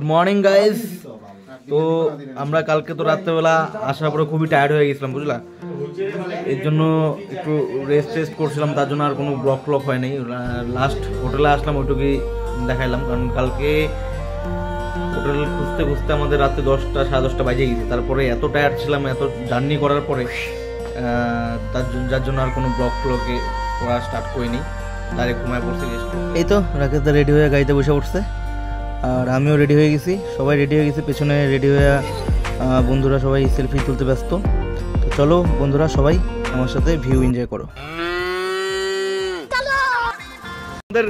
Morning guys. তো আমরা কালকে তো রাত্রেবেলা আসার পরে খুবই টায়ার্ড হয়ে গেছিলাম, বুঝলা। এর জন্য একটু রেস্ট করছিলাম, তার জন্য আর কোনো ব্লক হয়নি। লাস্ট হোটেলে আসলাম, ওইটুকুই দেখাইলাম। কারণ কালকে হোটেল খুঁজতে খুঁজতে আমাদের রাতে 10টা সাড়ে 10টা বাজে গেছে। তারপরে এত টায়ার্ড ছিলাম, এত জার্নি করার পরে যার জন্য আর কোনো ব্লকে করা স্টার্ট করিনি, ডাইরেক্ট ঘুমায় পড়ছে। এই তো রাকেশদা রেডি হয়ে গাড়িতে বসে পড়ছে, আর আমিও রেডি হয়ে গেছি। সবাই রেডি হয়ে গেছি, পেছনে রেডি হয়ে বন্ধুরা সবাই সেলফি তুলতে ব্যস্ত। তো চলো বন্ধুরা, সবাই আমার সাথে ভিউ এনজয় করো। আমাদের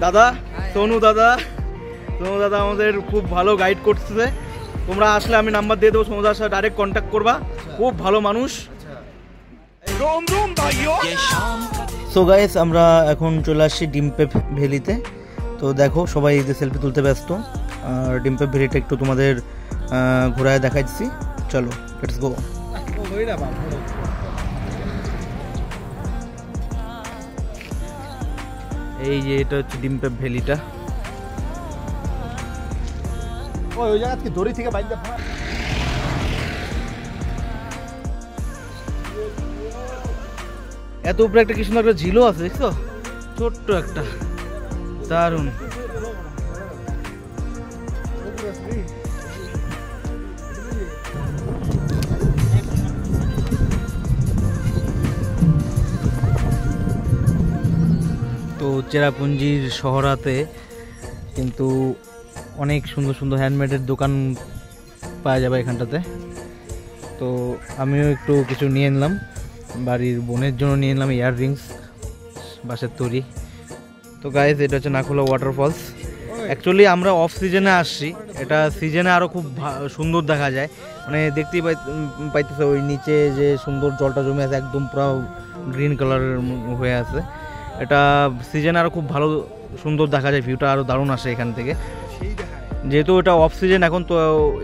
দাদা সোনু দাদা আমাদের খুব ভালো গাইড করতেছে। তোমরা আসলে আমি নাম্বার দিয়ে দেবো, সোনুদার সাথে ডাইরেক্ট কন্ট্যাক্ট করবা, খুব ভালো মানুষ। সো গাইস, আমরা এখন চলে আসছি ডিম্পে ভ্যালিতে। তো দেখো সবাই এই যে সেলফি তুলতে ব্যস্ত, আর ডিম্পে ভ্যালিটা একটু তোমাদের ঘোরায় দেখাচ্ছি। চলো লেটস গো। এই যে এটা হচ্ছে ডিম্পে ভ্যালিটা। ওই জায়গা থেকে দড়ি থেকে বাইন্দা এত উপরে একটা কি সুন্দর একটা ঝিলও আছে, দেখছো? ছোট্ট একটা, দারুণ। তো চেরাপুঞ্জির শহরাতে কিন্তু অনেক সুন্দর সুন্দর হ্যান্ডমেডের দোকান পাওয়া যাবে এখানটাতে। তো আমিও একটু কিছু নিয়ে নিলাম, বাড়ির বোনের জন্য নিয়ে নিলাম ইয়াররিংস, বাঁশের তৈরি। তো গাইজ, এটা হচ্ছে নাখোলা ওয়াটারফলস। অ্যাকচুয়ালি আমরা অফ সিজনে আসছি, এটা সিজনে আরও খুব সুন্দর দেখা যায়। মানে দেখতেই পাইতেছে ওই নিচে যে সুন্দর জলটা জমে আছে, একদম পুরো গ্রিন কালারের হয়ে আছে। এটা সিজনে আরও খুব ভালো সুন্দর দেখা যায়, ভিউটা আরও দারুণ আসে এখান থেকে। যেহেতু এটা অফ সিজন এখন, তো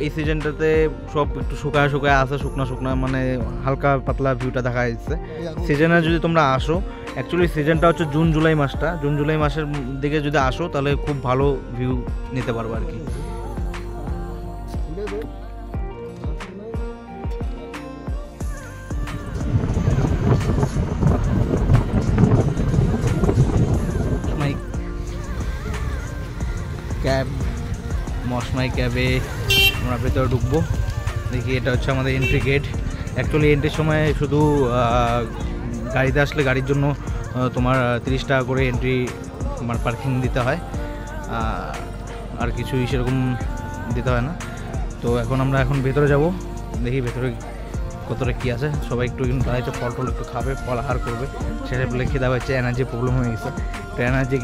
এই সিজনটাতে সব একটু শুকায় আছে, শুকনা মানে হালকা পাতলা ভিউটা দেখা যাচ্ছে। সিজনে যদি তোমরা আসো, অ্যাকচুয়ালি সিজনটা হচ্ছে জুন জুলাই মাসটা, জুন জুলাই মাসের দিকে যদি আসো তাহলে খুব ভালো ভিউ নিতে পারবো আর কি। ক্যাব মশমাই ক্যাবে আমরা ভেতরে ঢুকবো। দেখি, এটা হচ্ছে আমাদের এন্ট্রি গেট। অ্যাকচুয়ালি এন্ট্রির সময় শুধু গাড়িতে আসলে গাড়ির জন্য তোমার 30 টাকা করে এন্ট্রি তোমার পার্কিং দিতে হয়, আর কিছুই সেরকম দিতে হয় না। তো আমরা এখন ভেতরে যাব, দেখি ভেতরে কতটা কী আছে। সবাই একটু দাঁড়াইছে, ফল টল একটু খাবে, ফলাহার করবে। ছেলে বলে খেতে পাচ্ছে, এনার্জি প্রবলেম হয়ে গেছে, তো এনার্জি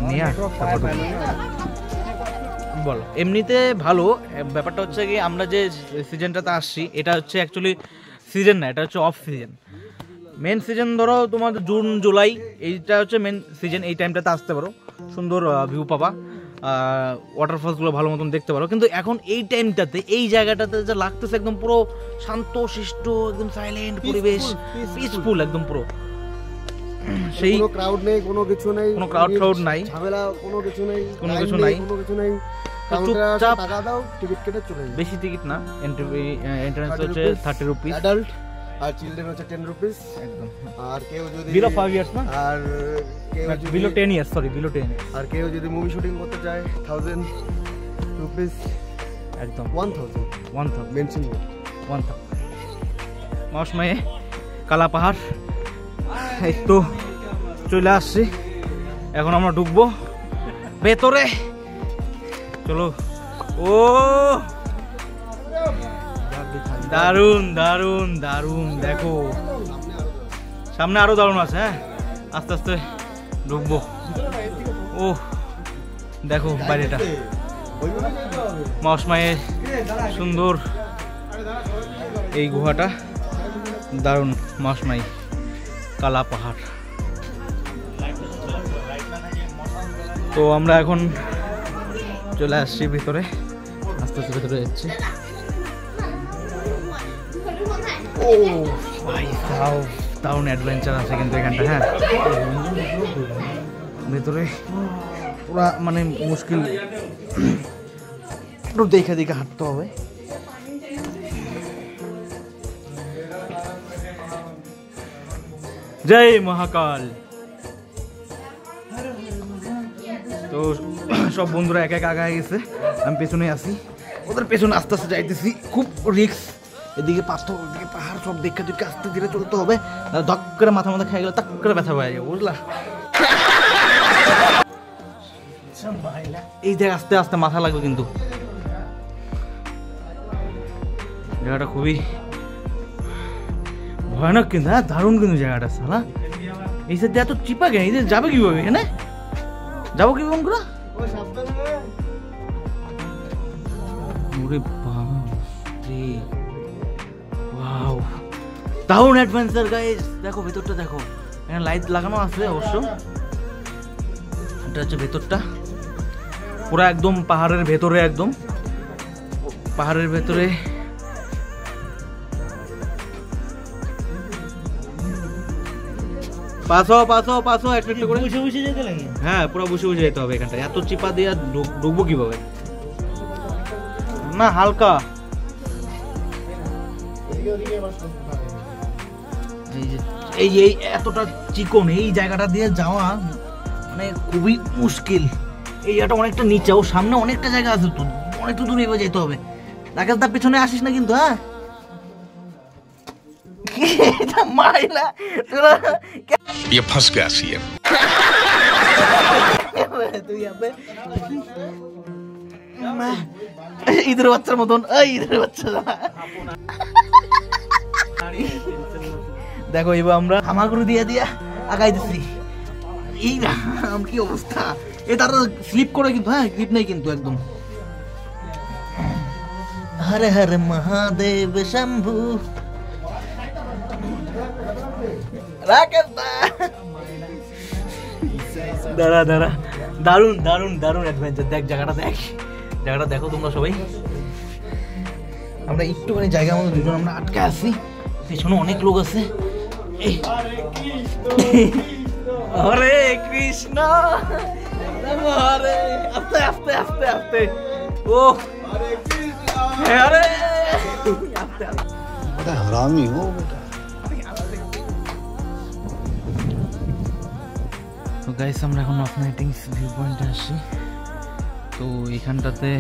নিয়ে তারপর বলো। এমনিতে ভালো ব্যাপারটা হচ্ছে কি, আমরা যে সিজনটাতে আসছি এটা হচ্ছে অ্যাকচুয়ালি সিজন না, এটা হচ্ছে অফ সিজন। মেন সিজন ধরো তোমার জুন জুলাই, এইটা হচ্ছে মেন সিজন। এই টাইমটাতে আসতে পারো, সুন্দর ভিউ পাবা, ওয়াটারফলসগুলো ভালো মতন দেখতে পারো। কিন্তু এখন এই টাইমটাতে এই জায়গাটাতে যে লাগতেছে একদম পুরো শান্ত শিষ্ট, একদম সাইলেন্ট পরিবেশ, পিসফুল একদম পুরো। সেই কোনো ক্রাউড নেই, কোনো কিছু নেই, কোনো ক্রাউড নাই, ঝামেলা কোনো কিছু নেই, কোনো কিছু নাই। চুপচাপ টাকা দাও, টিকিট কেটে চলে যাও। বেশি টিকিট না, এন্ট্রান্স হচ্ছে 30 রুপিস অ্যাডাল্ট, আর চিলড্রেন হচ্ছে 10 রুপিস একদম। আর কেউ যদি বিলো 5 ইয়ার্স না, আর কেউ বিলো 10 ইয়ার্স, সরি বিলো 10। আর কেউ যদি মুভি শুটিং করতে চায় 1000 রুপিস একদম। 1000 মেনশন 1000 মশমাই কালা পাহাড়। এই তো চলে আসছি, এখন আমরা ঢুকবো ভেতরে। চলো। ও দারুন দারুন দারুন, দেখো সামনে আরো দারুন আছে। হ্যাঁ, আস্তে আস্তে ঢুকবো। ও দেখো বাইরেটা, মশমাইয়ের সুন্দর এই গুহাটা, দারুন। মশমাই কালা পাহাড়। তো আমরা এখন চলে আসছি ভিতরে, আস্তে আস্তে ভিতরে যাচ্ছি। ও ভাই দারুণ অ্যাডভেঞ্চার আছে কিন্তু এখানটা। হ্যাঁ, ভেতরে পুরা মানে মুশকিল একটু দেখে দেখে হাঁটতে হবে। জয় মহাকাল। তো সব বন্ধুরা এক এক আগায় গেছে, আমি পেছনে আছি, ওদের পেছনে আস্তে আস্তে যাইতেছি। খুব রিস্ক, এদিকে পাথর ওদিকে পাহাড়, সব দেখে দেখে আস্তে ধীরে চলতে হবে, ধক করে মাথা মাথা খেয়ে গেলে তাক করে ব্যথা পাওয়া যাবে, বুঝলা? এই জায়গায় আস্তে আস্তে মাথা লাগবে, কিন্তু জায়গাটা খুবই ভয়ানক কিন্তু। হ্যাঁ, দারুণ কিন্তু জায়গাটা। সালা এই সাইড এত চিপা কেন? এই যাবে কিভাবে? এখানে যাবো কিভাবে আমরা? দারুণ অ্যাডভেঞ্চার গাইস। দেখো ভেতরটা, দেখো এখানে লাইট লাগানো আছে অবশ্য। এটা হচ্ছে ভেতরটা, পুরো একদম পাহাড়ের ভেতরে, একদম পাহাড়ের ভেতরে। পাঁচশো একটা করে বসে বসে যেতে লাগে। হ্যাঁ, পুরো বসে বসে যেতে হবে এখানটা। এত চিপা দিয়ে ঢুকবো কিভাবে? না হালকা, এই এই এতটা চিকন এই জায়গাটা দিয়ে যাওয়া মানে খুবই মুশকিল। এই জায়গাটা অনেকটা নিচে, ও সামনে অনেকটা জায়গা আছে, তো অনেকটা দূরে এবার যেতে হবে। রাকেশ দা পেছনে আসিস না কিন্তু। হ্যাঁ, ये फंस गया सीएम। ঈদের বাচ্চার মতন, ঈদের বাচ্চা। দেখো এবার আমরা হামাগুড়ি দিয়ে দিয়া আগাইতেছি। এই না কি অবস্থা, এ তারা স্লিপ করে কিন্তু। হ্যাঁ, গ্রিপ নেই কিন্তু একদম। হরে হরে মহাদেব শম্ভু। দাঁড়া দাঁড়া, দারুণ দারুণ দারুণ অ্যাডভেঞ্চার। দেখ জায়গাটা, দেখ জায়গাটা দেখো তোমরা সবাই। আমরা একটুখানি জায়গার মধ্যে দুজন আমরা আটকে আছি, পেছনে অনেক লোক আছে। হরে কৃষ্ণ, হরে আস্তে আস্তে আস্তে আস্তে। ও হরে আস্তে আস্তে, हरामी हो बेटा। তো গাইস আমরা এখন অফ নাইটিংস ভিউ পয়েন্টে আসছি। তো এখানটাতে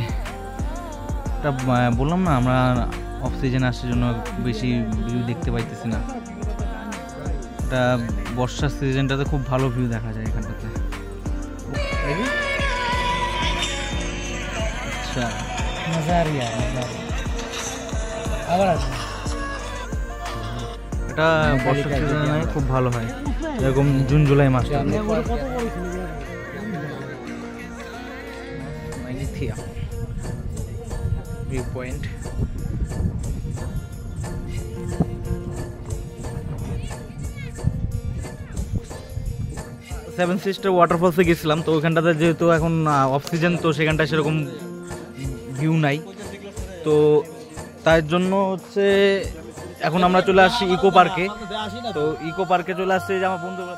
বললাম না, আমরা অফ সিজন আসার জন্য বেশি ভিউ দেখতে পাইতেছি না। এটা বর্ষার সিজনটাতে খুব ভালো ভিউ দেখা যায় এখানটাতে। আচ্ছা, এটা বর্ষার সিজনে খুব ভালো হয়, এরকম জুন জুলাই মাসটা। ভিউ পয়েন্ট সেভেন সিস্টার ওয়াটারফলসে গেছিলাম। তো ওইখানটাতে যেহেতু এখন অফ সিজন, তো সেখানটা সেরকম ভিউ নাই, তো তার জন্য হচ্ছে এখন আমরা চলে আসছি ইকো পার্কে। তো ইকো পার্কে চলে আসছে যে আমার বন্ধুগুলো।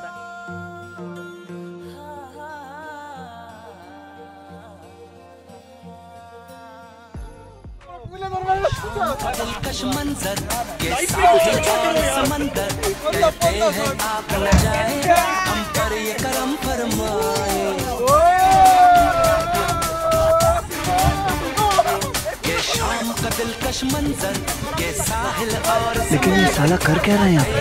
लेकिन ये साला कर क्या रहा है यहाँ पे?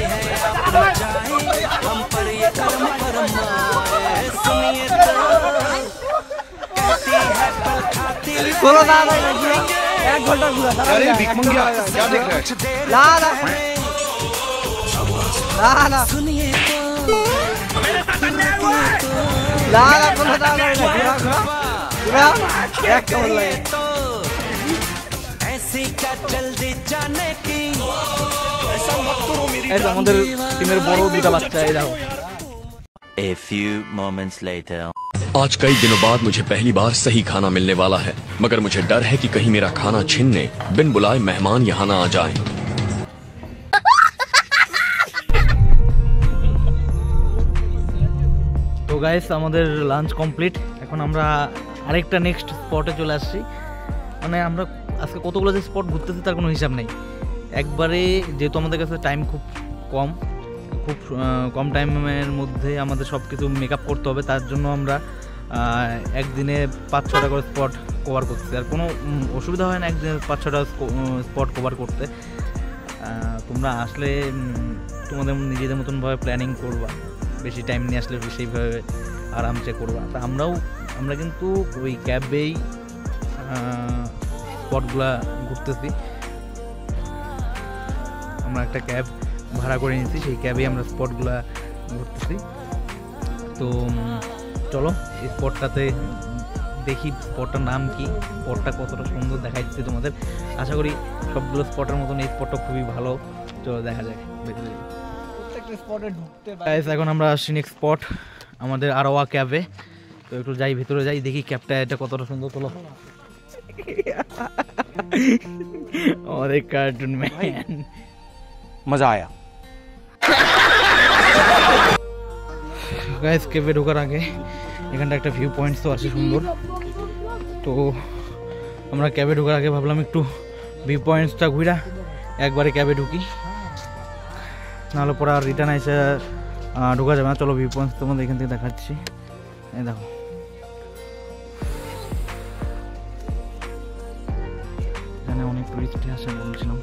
अरे भिखमंगिया क्या देख रहा है? আমাদের টিমের বড় দুটা বাচ্চা। এই দেখো। A few moments later. आज कई दिनों बाद मुझे पहली बार सही खाना मिलने वाला है, मगर मुझे डर है कि कहीं मेरा खाना छीनने बिन बुलाए मेहमान यहाँ ना आ जाएं। তো গাইস আমাদের লাঞ্চ কমপ্লিট। এখন আমরা আরেকটা নেক্সট স্পটে চলে আসছি। মানে আমরা আজকে কতগুলো যে স্পট ঘুরতেছি তার কোনো হিসাব নেই। একবারে যেহেতু আমাদের কাছে টাইম খুব কম টাইমের মধ্যে আমাদের সব কিছু মেকআপ করতে হবে, তার জন্য আমরা একদিনে 5-6টা করে স্পট কভার করছি। আর কোনো অসুবিধা হয় না একদিনে 5-6টা স্পট কভার করতে। তোমরা আসলে তোমাদের নিজেদের মতনভাবে প্ল্যানিং করবা, বেশি টাইম নিয়ে আসলে সেইভাবে আরামসে করবা। তা আমরা কিন্তু ওই ক্যাবেই স্পটগুলা ঘুরতেছি। আমরা একটা ক্যাব ভাড়া করে নিয়েছি, সেই ক্যাবেই আমরা স্পটগুলা ঘুরতেছি। তো চলো এই স্পটটাতে দেখি স্পটটার নাম কি, স্পটটা কতটা সুন্দর দেখাচ্ছি তোমাদের। আশা করি সবগুলো স্পটের মতন এই স্পটটা খুবই ভালো। চলো দেখা যাক ভেতরে। এখন আমরা আসছি নেক্সট স্পট আমাদের আরোয়া ক্যাবে। তো একটু যাই ভেতরে যাই, দেখি ক্যাবটা এটা কতটা সুন্দর। চলো আমাদের কার্টুন ম্যান, মজা আয়া। গাইস ক্যাবে ঢোকার আগে এখানটা একটা ভিউ পয়েন্টস তো আছে সুন্দর। তো আমরা ক্যাবে ঢোকার আগে ভাবলাম একটু ভিউ পয়েন্টসটা ঘুরা একবারে ক্যাবে ঢুকি, নাহলে পরে আর রিটার্ন এসে ঢোকা যাবে না। চলো ভিউ পয়েন্টস তোমাদের এখান থেকে দেখাচ্ছি। এই দেখো, এখানে অনেক টুরিস্ট আসে বলছিলাম।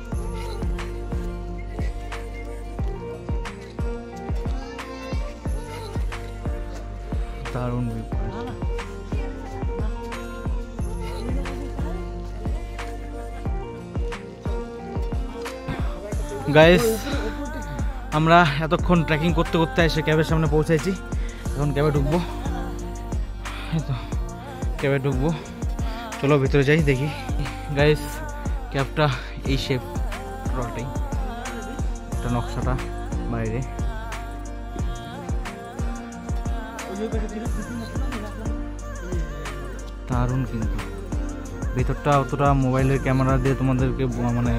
দারুণ ভিউ পয়েন্ট। গাইস আমরা এতক্ষণ ট্রেকিং করতে করতে এসে ক্যাবের সামনে পৌঁছাইছি। এখন ক্যাবে ঢুকবো, তো ক্যাবে ঢুকবো। চলো ভিতরে যাই দেখি। গাইস ক্যাবটা এই শেপ রটাই, এটা নকশাটা বাইরে। দারুণ, কিন্তু ভিতরটা অতটা মোবাইলের ক্যামেরা দিয়ে তোমাদেরকে মানে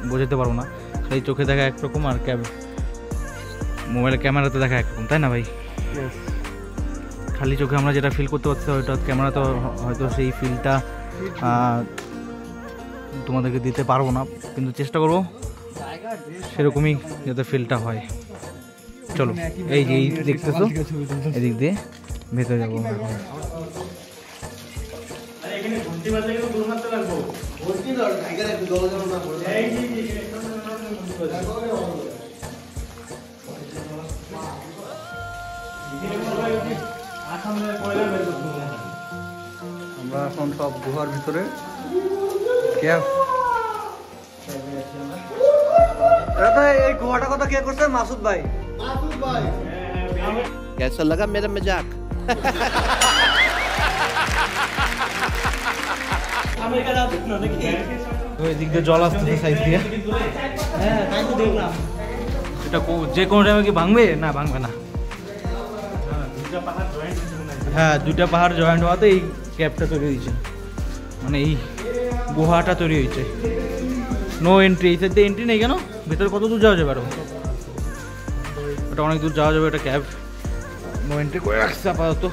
বোঝাতে পারবো না। সেই চোখে দেখা একরকম আর মোবাইলের ক্যামেরাতে দেখা একরকম, তাই না ভাই? খালি চোখে আমরা যেটা ফিল করতে পারছি ওইটা ক্যামেরা তো হয়তো সেই ফিলটা তোমাদেরকে দিতে পারবো না, কিন্তু চেষ্টা করবো সেরকমই যাতে ফিলটা হয়। চলো এই যে দেখতেছো এদিক দিয়ে ভেতরে যাবো। আমরা এখন সব গুহার ভিতরে। ক্যাব এই গুহাটা কথা কে করছে? মাসুদ ভাই। कैसा लगा मेरा मजाक? এদিক দিয়ে জল আসতেছে সাইড দিয়ে। এটা যে কোনো টাইমে কি ভাঙবে? না ভাঙবে না। হ্যাঁ, দুইটা পাহাড় জয়েন্ট হওয়াতে এই ক্যাবটা তৈরি হয়েছে, মানে এই গুহাটা তৈরি হয়েছে। নো এন্ট্রি, এই সাইডে এন্ট্রি নেই। কেন? ভেতরে কত দূর যাওয়া যাবে? আরো এটা অনেক দূর যাওয়া যাবে। এটা ক্যাব নো এন্ট্রি করে রাখছে আপাতত।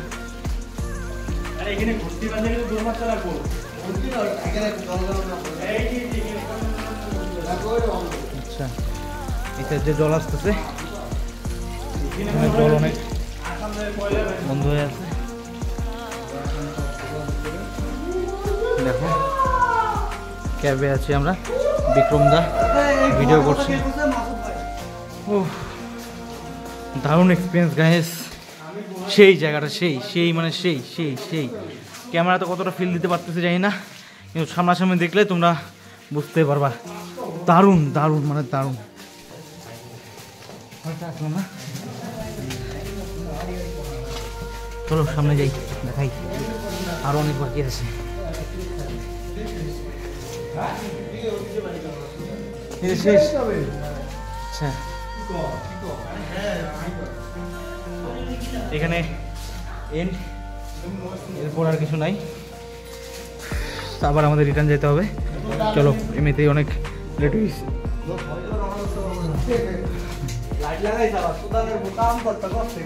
আচ্ছা, এই সাইডে জল আসতেছে, জল অনেক বন্ধ হয়ে আছে। দেখো ক্যাবে আছি আমরা, বিক্রম দা ভিডিও করছি। ও দারুণ এক্সপিরিয়েন্স গাইস, সেই জায়গাটা সেই মানে সেই ক্যামেরা তো কতটা ফিল দিতে পারতেছে জানি না, কিন্তু সামনাসামনি দেখলে তোমরা বুঝতে পারবা। দারুণ দারুণ মানে দারুণ। না চলো সামনে যাই, দেখাই আরো অনেক বাকি আছে। শেষ। আচ্ছা এখানে এন্ড, এরপর আর কিছু নাই, আবার আমাদের রিটার্ন যেতে হবে। চলো এমনিতেই অনেক লেট হয়েছে। লাইট লাগাই যাবা সুদানের কাম করতে করতে।